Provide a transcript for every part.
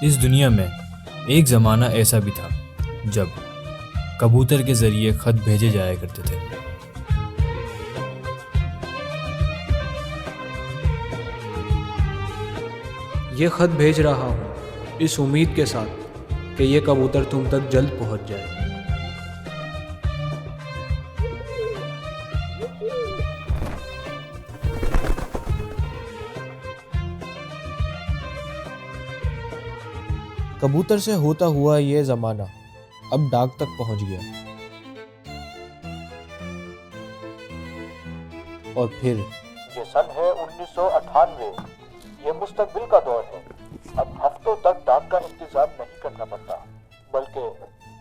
इस दुनिया में एक ज़माना ऐसा भी था जब कबूतर के ज़रिए ख़त भेजे जाया करते थे। ये खत भेज रहा हूँ इस उम्मीद के साथ कि ये कबूतर तुम तक जल्द पहुँच जाए। कबूतर से होता हुआ ये ज़माना अब डाक तक पहुँच गया। और फिर ये सन है 1998। ये मुस्तकबिल का दौर है। अब हफ्तों तक डाक का इंतजार नहीं करना पड़ता, बल्कि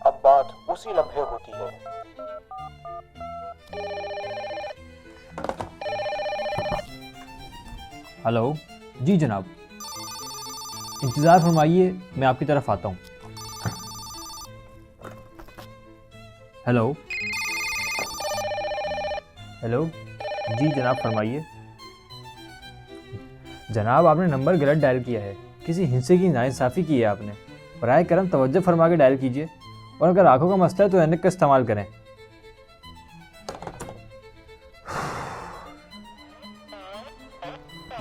अब बात उसी लम्हे होती है। हेलो जी जनाब, इंतज़ार फरमाइए, मैं आपकी तरफ आता हूँ। हेलो हेलो जी जनाब, फरमाइए। जनाब, आपने नंबर गलत डायल किया है। किसी हिस्से की नाइंसाफ़ी की है आपने। बराए करम तवज्जो फरमा के डायल कीजिए, और अगर आंखों का मसला है तो ऐनक का इस्तेमाल करें।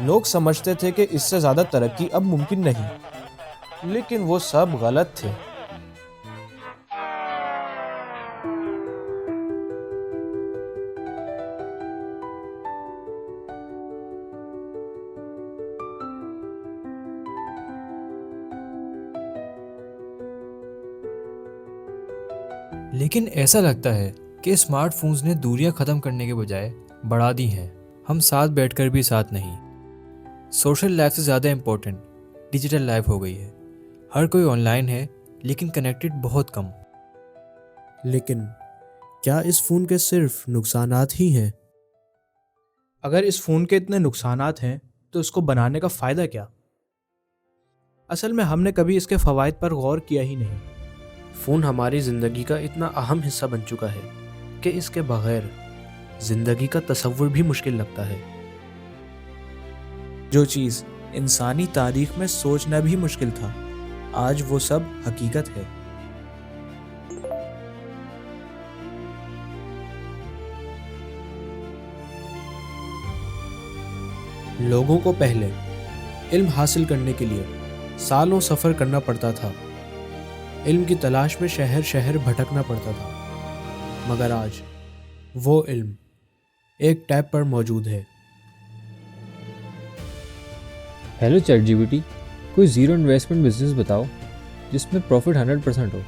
लोग समझते थे कि इससे ज़्यादा तरक्की अब मुमकिन नहीं, लेकिन वो सब गलत थे। लेकिन ऐसा लगता है कि स्मार्टफोन्स ने दूरियां ख़त्म करने के बजाय बढ़ा दी हैं। हम साथ बैठकर भी साथ नहीं। सोशल लाइफ से ज़्यादा इम्पोर्टेंट डिजिटल लाइफ हो गई है। हर कोई ऑनलाइन है, लेकिन कनेक्टेड बहुत कम। लेकिन क्या इस फ़ोन के सिर्फ नुकसानात ही हैं? अगर इस फ़ोन के इतने नुकसानात हैं तो इसको बनाने का फ़ायदा क्या? असल में हमने कभी इसके फ़वाइद पर गौर किया ही नहीं। फ़ोन हमारी ज़िंदगी का इतना अहम हिस्सा बन चुका है कि इसके बगैर ज़िंदगी का तसव्वुर भी मुश्किल लगता है। जो चीज़ इंसानी तारीख में सोचना भी मुश्किल था, आज वो सब हकीकत है। लोगों को पहले इल्म हासिल करने के लिए सालों सफ़र करना पड़ता था। इल्म की तलाश में शहर शहर भटकना पड़ता था, मगर आज वो इल्म एक टैब पर मौजूद है। हेलो चैटजीपीटी, कोई ज़ीरो इन्वेस्टमेंट बिजनेस बताओ जिसमें प्रॉफिट 100% हो।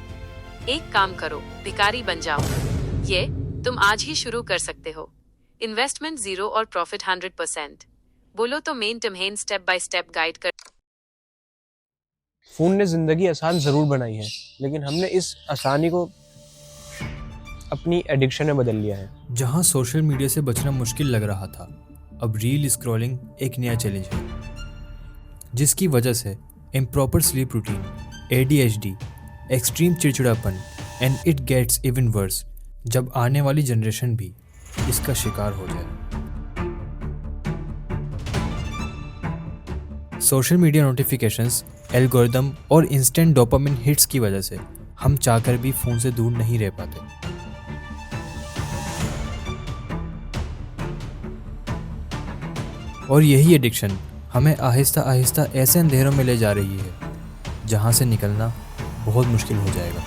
एक काम करो, भिखारी बन जाओ। ये तुम आज ही शुरू कर सकते हो। इन्वेस्टमेंट 0 और प्रॉफिट 100%। बोलो तो मेन तुम्हें स्टेप बाय स्टेप गाइड कर। फ़ोन ने ज़िंदगी आसान ज़रूर बनाई है, लेकिन हमने इस आसानी को अपनी एडिक्शन में बदल लिया है। जहां सोशल मीडिया से बचना मुश्किल लग रहा था, अब रील स्क्रॉलिंग एक नया चैलेंज है, जिसकी वजह से improper sleep routine, ADHD, extreme चिड़चिड़ापन and it gets even worse जब आने वाली जनरेशन भी इसका शिकार हो जाए। सोशल मीडिया नोटिफिकेशंस, एल्गोरिदम और इंस्टेंट डोपामिन हिट्स की वजह से हम चाहकर भी फ़ोन से दूर नहीं रह पाते। और यही एडिक्शन हमें आहिस्ता आहिस्ता ऐसे अंधेरों में ले जा रही है जहां से निकलना बहुत मुश्किल हो जाएगा।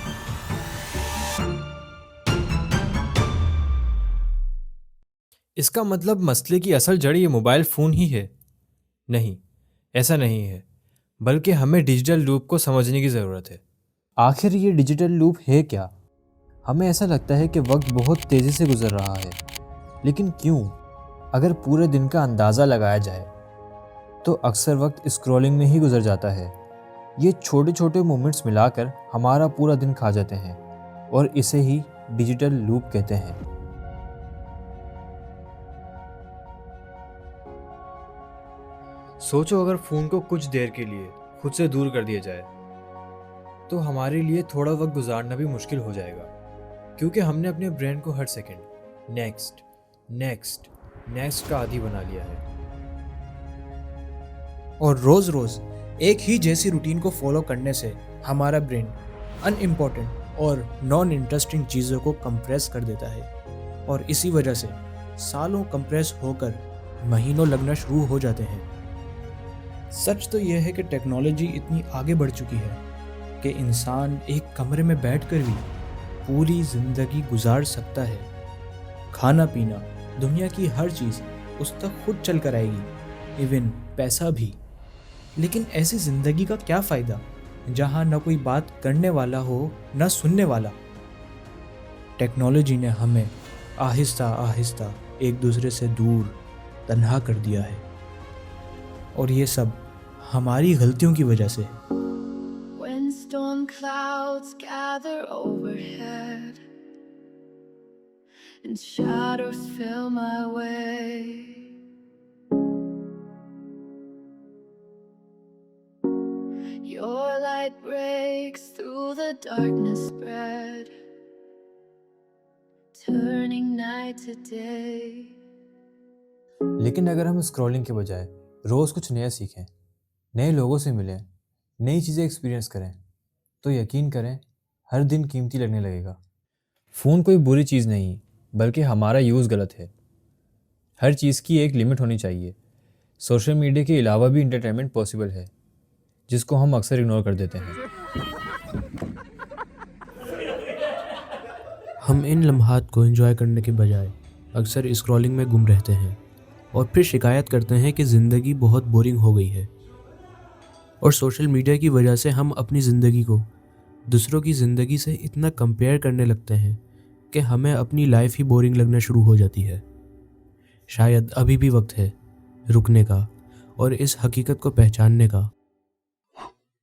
इसका मतलब मसले की असल जड़ ये मोबाइल फ़ोन ही है? नहीं, ऐसा नहीं है, बल्कि हमें डिजिटल लूप को समझने की ज़रूरत है। आखिर ये डिजिटल लूप है क्या? हमें ऐसा लगता है कि वक्त बहुत तेज़ी से गुजर रहा है, लेकिन क्यों? अगर पूरे दिन का अंदाज़ा लगाया जाए तो अक्सर वक्त स्क्रॉलिंग में ही गुजर जाता है। ये छोटे छोटे मोमेंट्स मिलाकर हमारा पूरा दिन खा जाते हैं, और इसे ही डिजिटल लूप कहते हैं। सोचो, अगर फ़ोन को कुछ देर के लिए खुद से दूर कर दिया जाए तो हमारे लिए थोड़ा वक्त गुजारना भी मुश्किल हो जाएगा, क्योंकि हमने अपने ब्रेन को हर सेकंड नेक्स्ट नेक्स्ट नेक्स्ट का आदी बना लिया है। और रोज़ रोज़ एक ही जैसी रूटीन को फॉलो करने से हमारा ब्रेन अनइम्पॉर्टेंट और नॉन इंटरेस्टिंग चीज़ों को कंप्रेस कर देता है और इसी वजह से सालों कंप्रेस होकर महीनों लगना शुरू हो जाते हैं। सच तो यह है कि टेक्नोलॉजी इतनी आगे बढ़ चुकी है कि इंसान एक कमरे में बैठकर भी पूरी ज़िंदगी गुजार सकता है। खाना पीना, दुनिया की हर चीज़ उस तक खुद चल कर आएगी, इवन पैसा भी। लेकिन ऐसी ज़िंदगी का क्या फ़ायदा जहाँ न कोई बात करने वाला हो न सुनने वाला। टेक्नोलॉजी ने हमें आहिस्ता आहिस्ता एक दूसरे से दूर तन्हा कर दिया है और ये सब हमारी गलतियों की वजह से। When storm clouds gather overhead and shadows fill my way, your light breaks through the darkness spread, turning night to day. लेकिन अगर हम स्क्रॉलिंग के बजाय रोज़ कुछ नया सीखें, नए लोगों से मिलें, नई चीज़ें एक्सपीरियंस करें, तो यकीन करें हर दिन कीमती लगने लगेगा। फ़ोन कोई बुरी चीज़ नहीं, बल्कि हमारा यूज़ गलत है। हर चीज़ की एक लिमिट होनी चाहिए। सोशल मीडिया के अलावा भी इंटरटेनमेंट पॉसिबल है, जिसको हम अक्सर इग्नोर कर देते हैं। हम इन लम्हात को एंजॉय करने के बजाय अक्सर स्क्रॉलिंग में गुम रहते हैं और फिर शिकायत करते हैं कि ज़िंदगी बहुत बोरिंग हो गई है। और सोशल मीडिया की वजह से हम अपनी ज़िंदगी को दूसरों की ज़िंदगी से इतना कंपेयर करने लगते हैं कि हमें अपनी लाइफ ही बोरिंग लगना शुरू हो जाती है। शायद अभी भी वक्त है रुकने का और इस हकीकत को पहचानने का